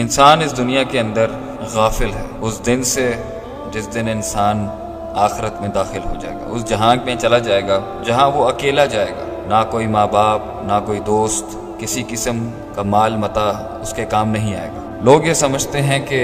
انسان اس دنیا کے اندر غافل ہے اس دن سے جس دن انسان آخرت میں داخل ہو جائے گا، اس جہاں میں چلا جائے گا جہاں وہ اکیلا جائے گا، نہ کوئی ماں باپ، نہ کوئی دوست، کسی قسم کا مال متاع اس کے کام نہیں آئے گا۔ لوگ یہ سمجھتے ہیں کہ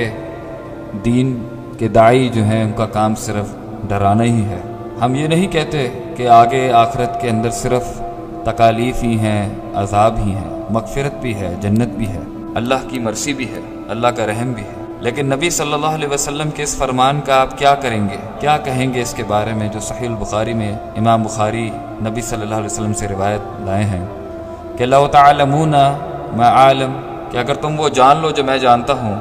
دین کے داعی جو ہیں ان کا کام صرف ڈرانا ہی ہے۔ ہم یہ نہیں کہتے کہ آگے آخرت کے اندر صرف تکالیف ہی ہیں، عذاب ہی ہیں، مغفرت بھی ہے، جنت بھی ہے، اللہ کی مرضی بھی ہے، اللہ کا رحم بھی ہے، لیکن نبی صلی اللہ علیہ وسلم کے اس فرمان کا آپ کیا کریں گے، کیا کہیں گے اس کے بارے میں جو صحیح البخاری میں امام بخاری نبی صلی اللہ علیہ وسلم سے روایت لائے ہیں کہ لو تعلمون ما عالم، کہ اگر تم وہ جان لو جو میں جانتا ہوں،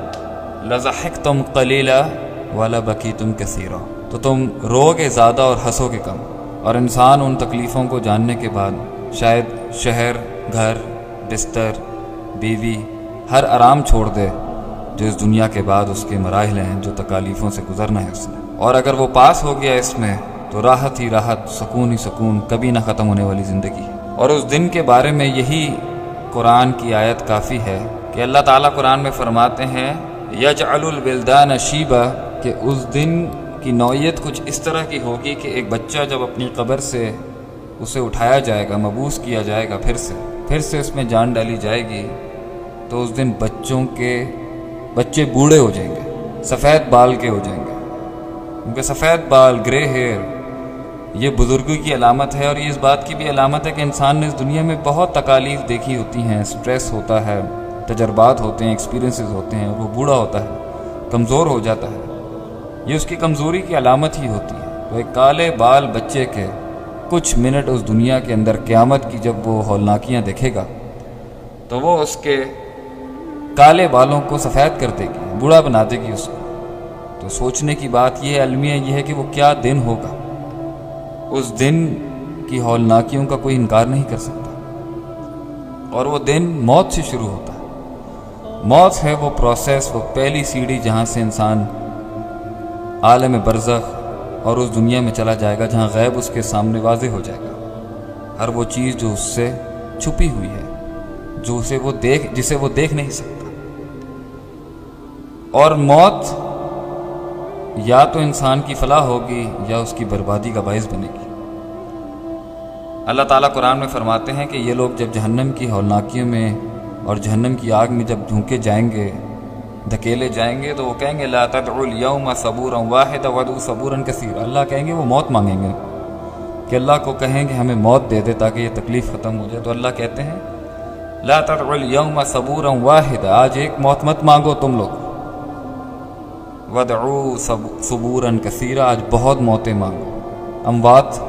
لضحکتم قلیلا ولبکیتم کثیرا، تو تم رو گے زیادہ اور ہنسو گے کم۔ اور انسان ان تکلیفوں کو جاننے کے بعد شاید شہر، گھر، بستر، بیوی، ہر آرام چھوڑ دے جو اس دنیا کے بعد اس کے مراحل ہیں، جو تکالیفوں سے گزرنا ہے اس نے، اور اگر وہ پاس ہو گیا اس میں تو راحت ہی راحت، سکون ہی سکون، کبھی نہ ختم ہونے والی زندگی ہے۔ اور اس دن کے بارے میں یہی قرآن کی آیت کافی ہے کہ اللہ تعالیٰ قرآن میں فرماتے ہیں یجعل الولدان شیبا، کہ اس دن کی نوعیت کچھ اس طرح کی ہوگی کہ ایک بچہ جب اپنی قبر سے اسے اٹھایا جائے گا، مبعوث کیا جائے گا، پھر سے اس میں جان ڈالی جائے گی، تو اس دن بچے بوڑھے ہو جائیں گے، سفید بال کے ہو جائیں گے، کیونکہ سفید بال، گرے ہیئر، یہ بزرگی کی علامت ہے، اور یہ اس بات کی بھی علامت ہے کہ انسان نے اس دنیا میں بہت تکالیف دیکھی ہوتی ہیں، سٹریس ہوتا ہے، تجربات ہوتے ہیں، ایکسپیرینسز ہوتے ہیں، اور وہ بوڑھا ہوتا ہے، کمزور ہو جاتا ہے، یہ اس کی کمزوری کی علامت ہی ہوتی ہے۔ تو ایک کالے بال بچے کے کچھ منٹ اس دنیا کے اندر قیامت کی جب وہ ہولناکیاں دیکھے گا تو وہ اس کے کالے بالوں کو سفید کر دے گی، بوڑھا بنا دے گی اس کو۔ تو سوچنے کی بات یہ المیہ یہ ہے کہ وہ کیا دن ہوگا، اس دن کی ہولناکیوں کا کوئی انکار نہیں کر سکتا، اور وہ دن موت سے شروع ہوتا ہے۔ موت ہے وہ پروسیس، وہ پہلی سیڑھی جہاں سے انسان عالم برزخ اور اس دنیا میں چلا جائے گا جہاں غیب اس کے سامنے واضح ہو جائے گا، ہر وہ چیز جو اس سے چھپی ہوئی ہے، جسے وہ دیکھ نہیں سکتا۔ اور موت یا تو انسان کی فلاح ہوگی یا اس کی بربادی کا باعث بنے گی۔ اللہ تعالیٰ قرآن میں فرماتے ہیں کہ یہ لوگ جب جہنم کی ہولناکیوں میں اور جہنم کی آگ میں جب جھونکے جائیں گے، دھکیلے جائیں گے، تو وہ کہیں گے لا تدعوا اليوم صبورا واحدا وادعوا صبورا کثیرا، اللہ کہیں گے، وہ موت مانگیں گے کہ اللہ کو کہیں کہ ہمیں موت دے دے تاکہ یہ تکلیف ختم ہو جائے، تو اللہ کہتے ہیں لا تدعوا اليوم صبورا واحدا، آج ایک موت مت مانگو تم لوگ، وادعوا صبورا کثیرا، آج بہت موتیں مانگو، اموات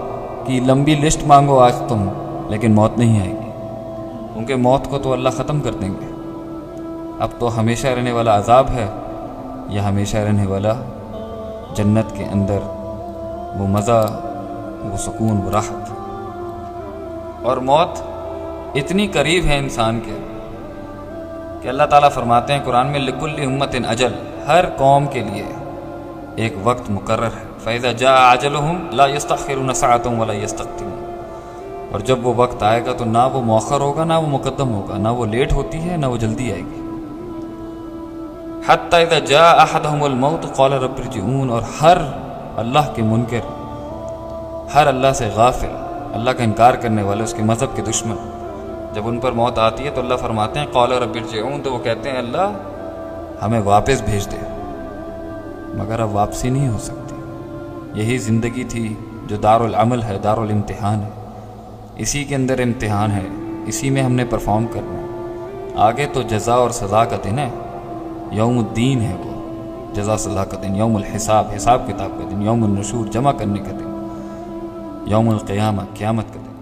کی لمبی لسٹ مانگو آج تم، لیکن موت نہیں آئے گی، کیونکہ موت کو تو اللہ ختم کر دیں گے۔ اب تو ہمیشہ رہنے والا عذاب ہے یا ہمیشہ رہنے والا جنت کے اندر وہ مزہ، وہ سکون، وہ راحت۔ اور موت اتنی قریب ہے انسان کے کہ اللہ تعالیٰ فرماتے ہیں قرآن میں لکل امت اجل، ہر قوم کے لیے ایک وقت مقرر ہے، فَإِذَا جَاءَ أَجَلُهُمْ لَا يَسْتَأْخِرُونَ سَاعَةً وَلَا يَسْتَقْدِمُونَ، اور جب وہ وقت آئے گا تو نہ وہ مؤخر ہوگا نہ وہ مقدم ہوگا، نہ وہ لیٹ ہوتی ہے نہ وہ جلدی آئے گی۔ حتی اذا جاء احدهم الموت قال رب ارجعون، اور ہر اللہ کے منکر، ہر اللہ سے غافل، اللہ کا انکار کرنے والے، اس کے مذہب کے دشمن، جب ان پر موت آتی ہے تو اللہ فرماتے ہیں قال رب ارجعون، تو وہ کہتے ہیں اللہ ہمیں واپس بھیج دے، مگر اب واپسی نہیں ہو سکتی۔ یہی زندگی تھی جو دار العمل ہے، دار الامتحان ہے، اسی کے اندر امتحان ہے، اسی میں ہم نے پرفارم کرنا ہے، آگے تو جزا اور سزا کا دن ہے، یوم الدین ہے، وہ جزا سزا کا دن، یوم الحساب، حساب کتاب کا دن، یوم النشور، جمع کرنے کا دن، یوم القیامہ، قیامت کا دن۔